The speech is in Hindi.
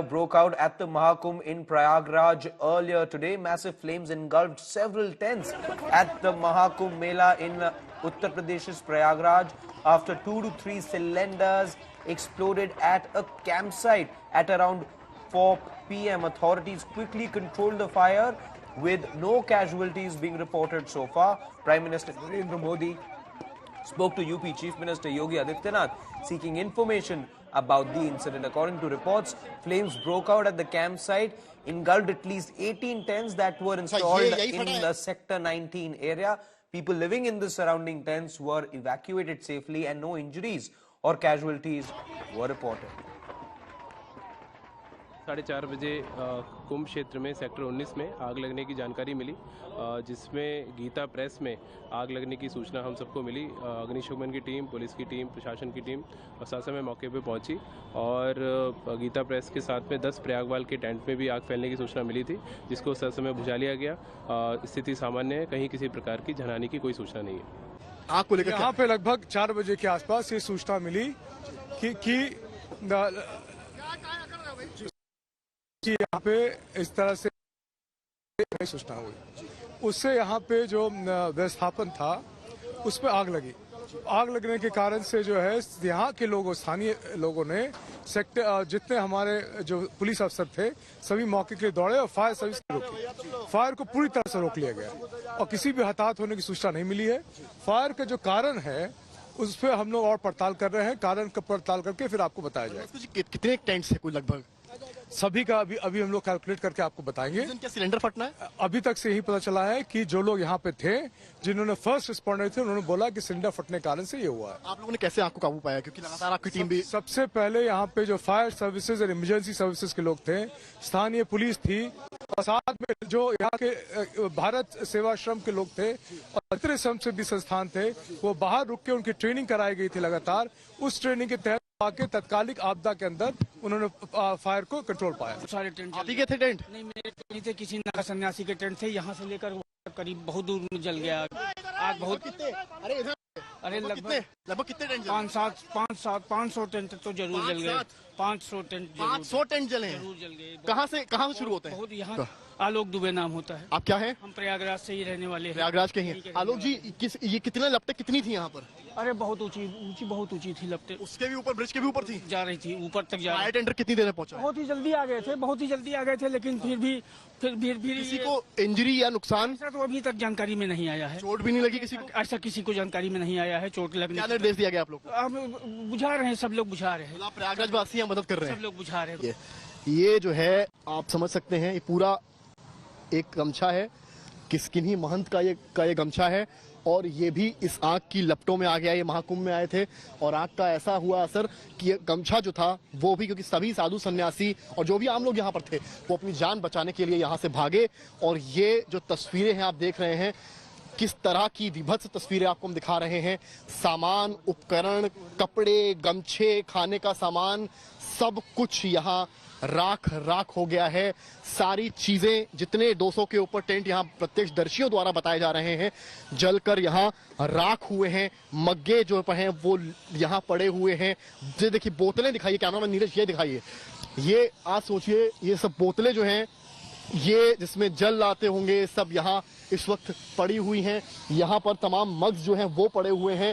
broke out at the Mahakumbh in Prayagraj earlier today. Massive flames engulfed several tents at the Mahakumbh Mela in Uttar Pradesh's Prayagraj after 2 to 3 cylinders exploded at a campsite at around 4 p.m. Authorities quickly controlled the fire with no casualties being reported so far. Prime Minister Narendra Modi spoke to UP Chief Minister Yogi Adityanath seeking information about the incident. According to reports, flames broke out at the campsite, engulfed at least 18 tents that were installed in the Sector 19 area. People living in the surrounding tents were evacuated safely and no injuries or casualties were reported. 4:30 बजे कुंभ क्षेत्र में सेक्टर 19 में आग लगने की जानकारी मिली, जिसमें गीता प्रेस में आग लगने की सूचना हम सबको मिली। अग्निशमन की टीम, पुलिस की टीम, प्रशासन की टीम और साथ समय मौके पे पहुंची और गीता प्रेस के साथ में 10 प्रयागवाल के टेंट में भी आग फैलने की सूचना मिली थी, जिसको साथ समय बुझा लिया गया। स्थिति सामान्य है, कहीं किसी प्रकार की जनहानि की कोई सूचना नहीं है। आग को लेकर यहाँ पे लगभग 4 बजे के आसपास ये सूचना मिली कि यहाँ पे इस तरह से सूचना हुई। उससे यहाँ पे जो व्यवस्थापन था उस पर आग लगी। आग लगने के कारण से जो है यहाँ के लोगों, स्थानीय लोगों ने सेक्टर जितने हमारे जो पुलिस अफसर थे सभी मौके के लिए दौड़े और फायर सर्विस रोकी। फायर को पूरी तरह से रोक लिया गया और किसी भी हताहत होने की सूचना नहीं मिली है। फायर का जो कारण है उस पर हम लोग और पड़ताल कर रहे हैं। कारण का पड़ताल करके फिर आपको बताया जाएगा। कितने टेंट्स है कुल लगभग? सभी का अभी हम लोग कैलकुलेट करके आपको बताएंगे। क्या सिलेंडर फटना है? अभी तक से यही पता चला है कि जो लोग यहाँ पे थे, जिन्होंने फर्स्ट रिस्पॉन्डर थे, उन्होंने बोला कि सिलेंडर फटने के कारण से ये हुआ है। आप लोगों ने कैसे आग को काबू पाया? क्योंकि लगातार आपकी टीम भी सबसे पहले यहाँ पे जो फायर सर्विसेज और इमरजेंसी सर्विसेज के लोग थे, स्थानीय पुलिस थी और साथ में जो यहाँ के भारत सेवाश्रम के लोग थे और इतने स्वयंसेवी संस्थान थे, वो बाहर रुक के उनकी ट्रेनिंग कराई गई थी लगातार। उस ट्रेनिंग के तहत आके तत्कालिक आपदा के अंदर उन्होंने फायर को कंट्रोल पाया। सारे टेंट आप ही के थे टेंट? नहीं, मेरे नहीं थे, किसी नगर सन्यासी के टेंट थे। यहाँ से लेकर करीब बहुत दूर में जल गया आग। बहुत अरे लगभग कितने टेंट? 500 टेंट तो जरूर जल गए। 500 टेंट जले जरूर जल गए। कहाँ से शुरू होते हैं? बहुत यहाँ आलोक दुबे नाम होता है। आप क्या है? हम प्रयागराज से ही रहने वाले हैं। प्रयागराज के हैं। आलोक जी, ये कितने लपटें कितनी थी यहाँ पर? अरे बहुत ऊंची थी लपटें। उसके भी ऊपर, ब्रिज के भी ऊपर थी? जा रही थी, ऊपर तक जा रही। टेंडर कितनी देर में पहुंचा? बहुत ही जल्दी आ गए थे, लेकिन फिर भी किसी को इंजरी या नुकसान? ऐसा तो अभी तक जानकारी में नहीं आया है। चोट भी नहीं लगी किसी को? ऐसा किसी को जानकारी में नहीं आया है चोट लगने। क्या निर्देश दिया गया आप लोग? अब बुझा रहे हैं, सब लोग बुझा रहे हैं। प्रयागराज वासी मदद कर रहे हैं, सब लोग बुझा रहे हैं। ये जो है आप समझ सकते हैं, ये पूरा एक गमछा है, किन्हीं महंत का ये गमछा है और ये भी इस आग की लपटों में आ गया। ये महाकुंभ में आए थे और आग का ऐसा हुआ असर कि ये गमछा जो था वो भी, क्योंकि सभी साधु सन्यासी और जो भी आम लोग यहाँ पर थे वो अपनी जान बचाने के लिए यहाँ से भागे। और ये जो तस्वीरें हैं आप देख रहे हैं, किस तरह की विभत्स तस्वीरें आपको हम दिखा रहे हैं। सामान, उपकरण, कपड़े, गमछे, खाने का सामान, सब कुछ यहाँ राख हो गया है। सारी चीजें, जितने 200 के ऊपर टेंट यहाँ प्रत्यक्षदर्शियों द्वारा बताए जा रहे हैं, जलकर यहाँ राख हुए हैं। मग्गे जो हैं वो यहाँ पड़े हुए हैं। ये देखिए बोतलें दिखाइए, कैमरामैन नीरज ये दिखाइए। ये आप सोचिए, ये सब बोतलें जो हैं ये जिसमें जल लाते होंगे, सब यहाँ इस वक्त पड़ी हुई हैं। यहाँ पर तमाम मग्स जो हैं वो पड़े हुए हैं।